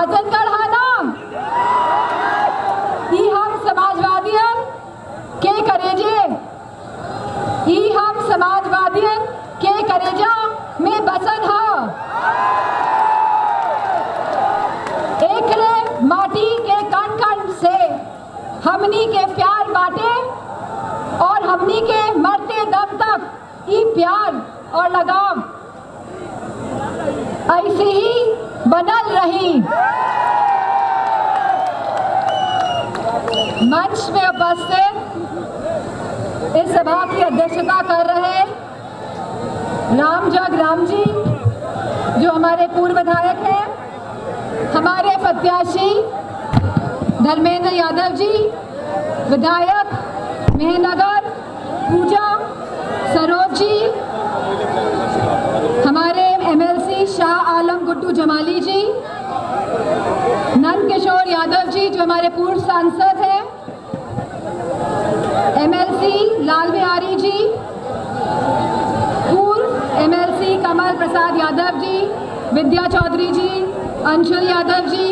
आजमगढ़ हा नाम ई हम समाजवादियन के करेजे, ई हम समाजवादियन के करेजा में बसन हा। एकरे माटी के कण कण से हमनी के प्यार बाटे और हमनी के मरते दम तक ई प्यार और लगाव ऐसे ही बनल रही। मंच में उपस्थित इस सभा की अध्यक्षता कर रहे रामजग राम जी जो हमारे पूर्व विधायक हैं, हमारे प्रत्याशी धर्मेंद्र यादव जी, विधायक मेहनगर पूजा सरोज जी, हमारे एमएलसी शाह आलम गुड्डू जमाली जी, नंद किशोर यादव जी जो हमारे पूर्व सांसद हैं, एमएलसी लाल बिहारी जी, पूर्व एमएलसी कमल प्रसाद यादव जी, विद्या चौधरी जी, अंशुल यादव जी,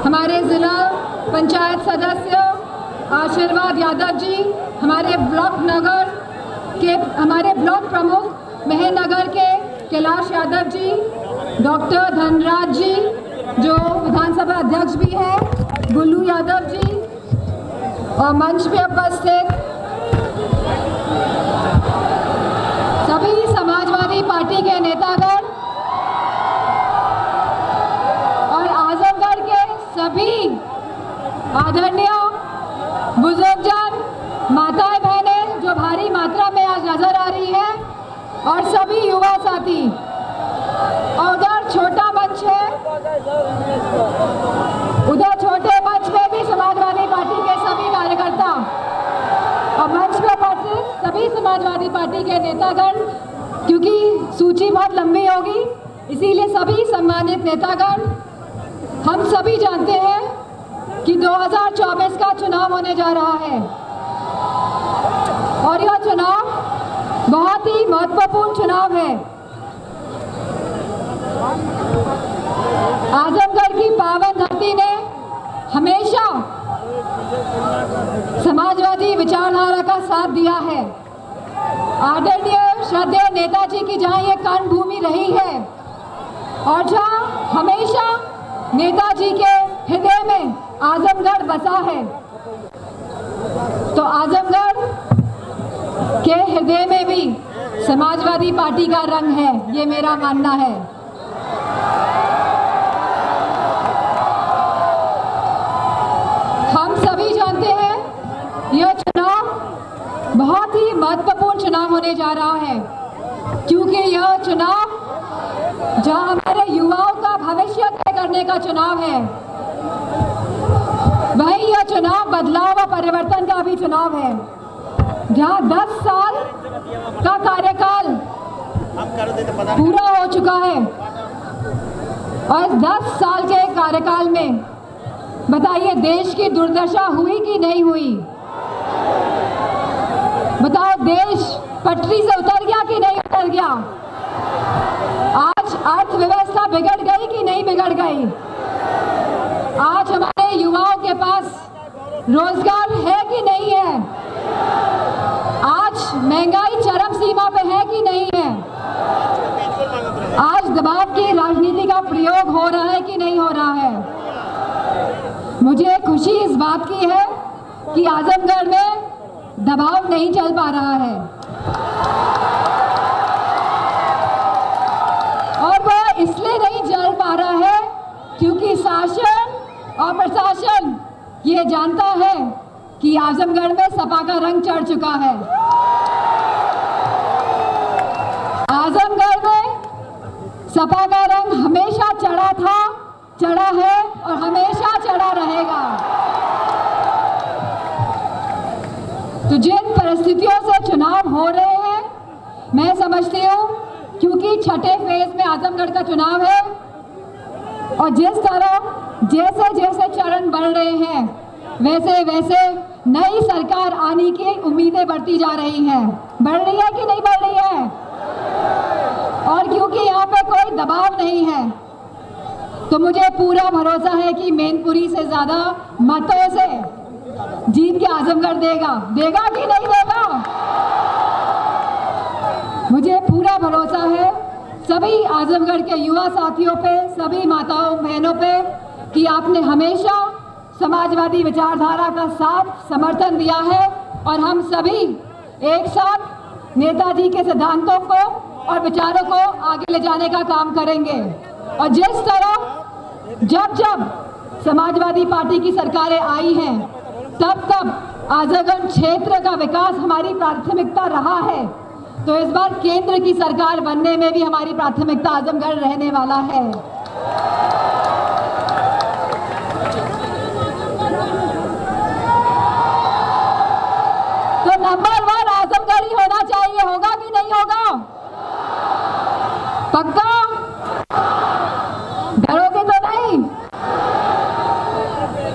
हमारे जिला पंचायत सदस्य आशीर्वाद यादव जी, हमारे ब्लॉक प्रमुख मेहनगर के कैलाश यादव जी, डॉक्टर धनराज जी जो विधानसभा अध्यक्ष भी हैं, गुल्लू यादव जी और मंच पे उपस्थित सभी समाजवादी पार्टी के नेतागण और आजमगढ़ के सभी आदरणीय बुजुर्गजन, माताएं बहनें जो भारी मात्रा में आज नजर आ रही है और सभी युवा साथी, और उधर छोटा मंच है, उधर छोटे मंच में भी समाजवादी पार्टी के सभी कार्यकर्ता और मंच पर उपस्थित सभी समाजवादी पार्टी के नेतागण, क्योंकि सूची बहुत लंबी होगी इसीलिए सभी सम्मानित नेतागण, हम सभी जानते हैं कि 2024 का चुनाव होने जा रहा है और यह चुनाव बहुत ही महत्वपूर्ण चुनाव है। आजमगढ़ की पावन धरती ने हमेशा समाजवादी विचारधारा का साथ दिया है। आदरणीय श्रद्धेय नेताजी की जहाँ ये कर्म भूमि रही है और जहाँ हमेशा नेताजी के हृदय में आजमगढ़ बसा है, तो आजमगढ़ के हृदय में भी समाजवादी पार्टी का रंग है, ये मेरा मानना है। हम सभी जानते हैं यह चुनाव बहुत ही महत्वपूर्ण चुनाव होने जा रहा है, क्योंकि यह चुनाव जहां हमारे युवाओं का भविष्य तय करने का चुनाव है, वही यह चुनाव बदलाव और परिवर्तन का भी चुनाव है, जहां 10 साल का कार्यकाल पूरा हो चुका है और इस 10 साल के कार्यकाल में बताइए देश की दुर्दशा हुई कि नहीं हुई? बताओ देश पटरी से उतर गया कि नहीं उतर गया? आज अर्थव्यवस्था बिगड़ गई कि नहीं बिगड़ गई? आज हमारे युवाओं के पास रोजगार है कि नहीं है? आज महंगाई चरम सीमा पे है कि नहीं है? आज दबाव की राजनीति का प्रयोग हो रहा है कि नहीं हो रहा है? मुझे खुशी इस बात की है कि आजमगढ़ में दबाव नहीं चल पा रहा है और वह इसलिए नहीं चल पा रहा है क्योंकि शासन और प्रशासन ये जानता है कि आजमगढ़ में सपा का रंग चढ़ चुका है। आजमगढ़ में सपा का रंग हमेशा चढ़ा था, चढ़ा है और हमेशा चढ़ा रहेगा। तो जिन परिस्थितियों से चुनाव हो रहे हैं, मैं समझती हूँ क्योंकि छठे फेज में आजमगढ़ का चुनाव है और जिस तरह जैसे जैसे चरण बढ़ रहे हैं वैसे वैसे नई सरकार आने की उम्मीदें बढ़ती जा रही हैं। बढ़ रही है कि नहीं बढ़ रही है? और क्योंकि यहाँ पे कोई दबाव नहीं है, तो मुझे पूरा भरोसा है कि मैनपुरी से ज़्यादा मतों से जीत के आजमगढ़ देगा कि नहीं देगा। मुझे पूरा भरोसा है सभी आजमगढ़ के युवा साथियों पे, सभी माताओं बहनों पे कि आपने हमेशा समाजवादी विचारधारा का साथ समर्थन दिया है और हम सभी एक साथ नेताजी के सिद्धांतों को और विचारों को आगे ले जाने का काम करेंगे। और जिस तरह जब समाजवादी पार्टी की सरकारें आई हैं तब आजमगढ़ क्षेत्र का विकास हमारी प्राथमिकता रहा है, तो इस बार केंद्र की सरकार बनने में भी हमारी प्राथमिकता आजमगढ़ रहने वाला है। तो नंबर 1 आजमगढ़ ही होना चाहिए, होगा कि नहीं होगा? पक्का? डरोगे तो नहीं?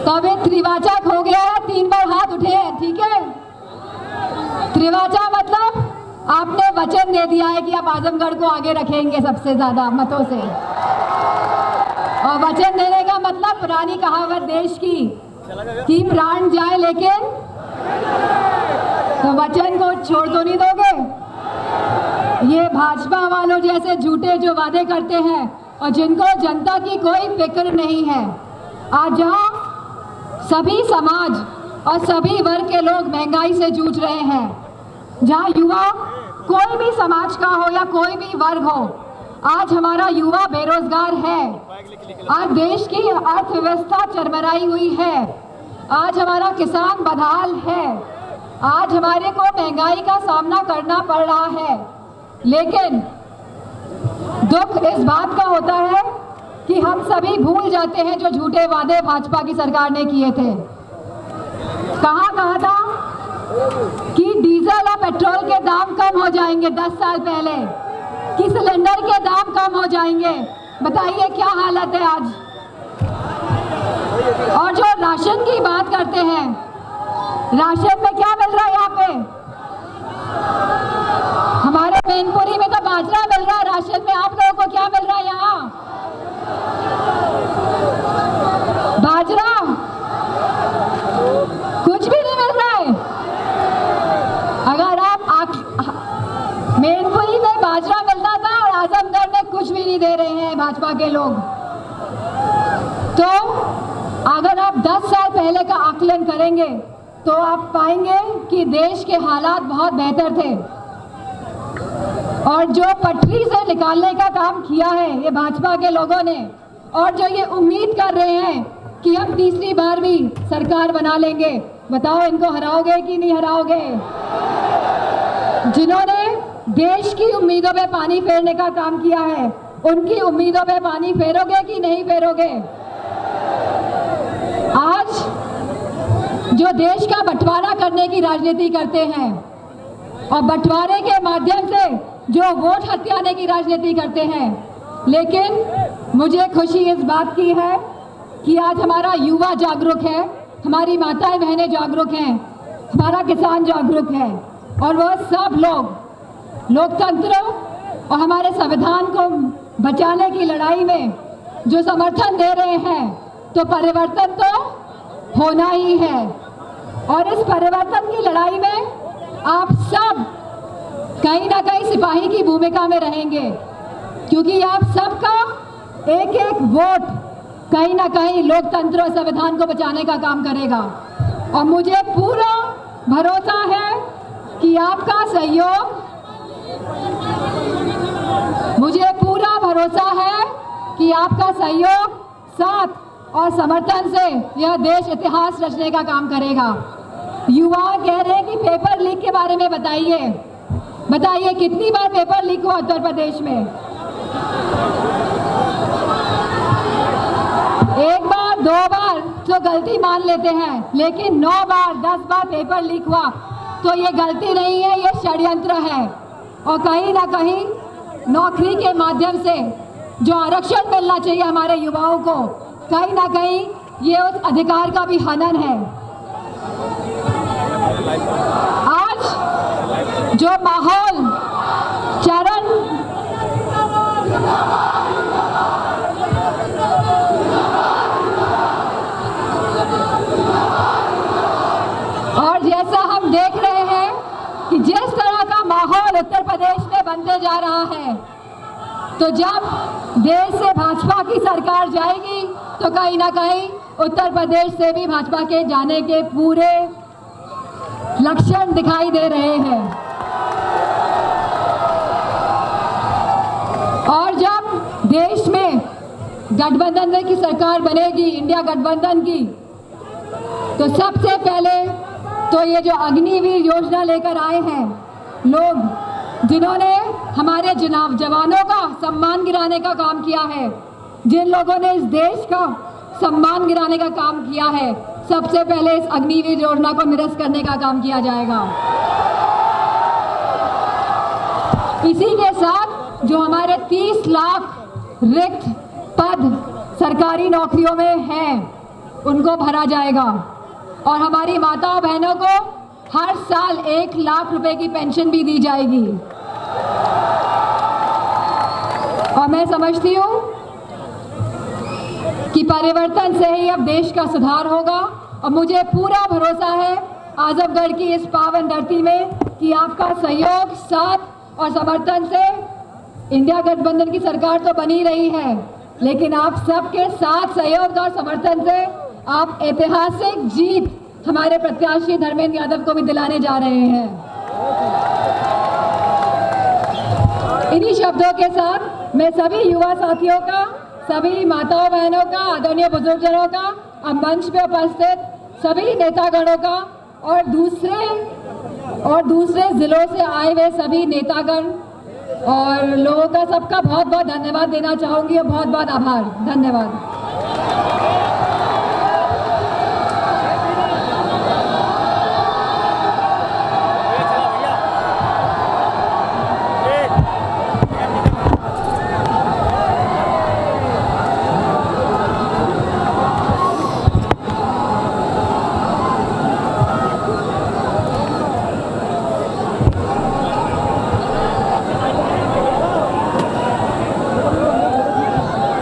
तो अभी त्रिवाचक हो गया है, 3 बार हाथ उठे हैं, ठीक है? त्रिवाचा मतलब आपने वचन दे दिया है कि आप आजमगढ़ को आगे रखेंगे सबसे ज्यादा मतों से। और वचन देने का मतलब पुरानी कहावत देश की कि प्राण जाए लेकिन, तो वचन को छोड़ तो नहीं दोगे? ये भाजपा वालों जैसे झूठे जो वादे करते हैं और जिनको जनता की कोई फिक्र नहीं है, आज जहां सभी समाज और सभी वर्ग के लोग महंगाई से जूझ रहे हैं, जहां युवा कोई भी समाज का हो या कोई भी वर्ग हो, आज हमारा युवा बेरोजगार है, आज देश की अर्थव्यवस्था चरमराई हुई है, आज हमारा किसान बदहाल है, आज हमारे को महंगाई का सामना करना पड़ रहा है। लेकिन दुख इस बात का होता है कि हम सभी भूल जाते हैं जो झूठे वादे भाजपा की सरकार ने किए थे। कहा था कि डीजल और पेट्रोल के दाम कम हो जाएंगे 10 साल पहले, कि सिलेंडर के दाम कम हो जाएंगे। बताइए क्या हालत है आज। और जो राशन की बात करते हैं, राशन में क्या मिल रहा है यहाँ पे? हमारे मैनपुरी में तो बाजरा मिल रहा है, राशन में आप लोगों को क्या मिल रहा है यहाँ? बाजरा कुछ भी नहीं मिल रहा है। अगर आप मैनपुरी में बाजरा मिलता था और आजमगढ़ में कुछ भी नहीं दे रहे हैं भाजपा के लोग, तो अगर आप 10 साल पहले का आकलन करेंगे तो आप पाएंगे कि देश के हालात बहुत बेहतर थे। और जो पटरी से निकालने का काम किया है ये भाजपा के लोगों ने, और जो ये उम्मीद कर रहे हैं कि हम तीसरी बार भी सरकार बना लेंगे, बताओ इनको हराओगे कि नहीं हराओगे? जिन्होंने देश की उम्मीदों पे पानी फेरने का काम किया है, उनकी उम्मीदों पे पानी फेरोगे कि नहीं फेरोगे? आज जो देश का बंटवारा करने की राजनीति करते हैं और बंटवारे के माध्यम से जो वोट हथियाने की राजनीति करते हैं, लेकिन मुझे खुशी इस बात की है कि आज हमारा युवा जागरूक है, हमारी माताएं बहनें जागरूक हैं, हमारा किसान जागरूक है, और वह सब लोग लोकतंत्र और हमारे संविधान को बचाने की लड़ाई में जो समर्थन दे रहे हैं, तो परिवर्तन तो होना ही है। और इस परिवर्तन की लड़ाई में आप सब कहीं ना कहीं सिपाही की भूमिका में रहेंगे, क्योंकि आप सबका एक एक वोट कहीं ना कहीं लोकतंत्र और संविधान को बचाने का काम करेगा। और मुझे पूरा भरोसा है कि आपका सहयोग, मुझे पूरा भरोसा है कि आपका सहयोग, साथ और समर्थन से यह देश इतिहास रचने का काम करेगा। युवा कह रहे हैं कि पेपर लीक के बारे में बताइए कितनी बार पेपर लीक हुआ उत्तर प्रदेश में? एक बार 2 बार तो गलती मान लेते हैं, लेकिन 9 बार 10 बार पेपर लीक हुआ तो ये गलती नहीं है, ये षड्यंत्र है। और कहीं ना कहीं नौकरी के माध्यम से जो आरक्षण मिलना चाहिए हमारे युवाओं को, कहीं ना कहीं ये उस अधिकार का भी हनन है। आज जो माहौल चरण तो जब देश से भाजपा की सरकार जाएगी तो कहीं ना कहीं उत्तर प्रदेश से भी भाजपा के जाने के पूरे लक्षण दिखाई दे रहे हैं। और जब देश में गठबंधन की सरकार बनेगी, इंडिया गठबंधन की, तो सबसे पहले तो ये जो अग्निवीर योजना लेकर आए हैं लोग, जिन्होंने हमारे जवानों का सम्मान गिराने का काम किया है, जिन लोगों ने इस देश का सम्मान गिराने का काम किया है, सबसे पहले इस अग्निवीर योजना को निरस्त करने का काम किया जाएगा। इसी के साथ जो हमारे 30 लाख रिक्त पद सरकारी नौकरियों में हैं, उनको भरा जाएगा और हमारी माताओं बहनों को हर साल 1 लाख रुपए की पेंशन भी दी जाएगी। और मैं समझती हूँ कि परिवर्तन से ही अब देश का सुधार होगा और मुझे पूरा भरोसा है आजमगढ़ की इस पावन धरती में कि आपका सहयोग, साथ और समर्थन से इंडिया गठबंधन की सरकार तो बनी रही है, लेकिन आप सबके साथ, सहयोग और समर्थन से आप ऐतिहासिक जीत हमारे प्रत्याशी धर्मेंद्र यादव को भी दिलाने जा रहे हैं। इन्हीं शब्दों के साथ मैं सभी युवा साथियों का, सभी माताओं बहनों का, आदरणीय बुजुर्गजनों का, अब मंच पे उपस्थित सभी नेतागणों का और दूसरे जिलों से आए हुए सभी नेतागण और लोगों का, सबका बहुत बहुत धन्यवाद देना चाहूँगी और बहुत बहुत आभार। धन्यवाद।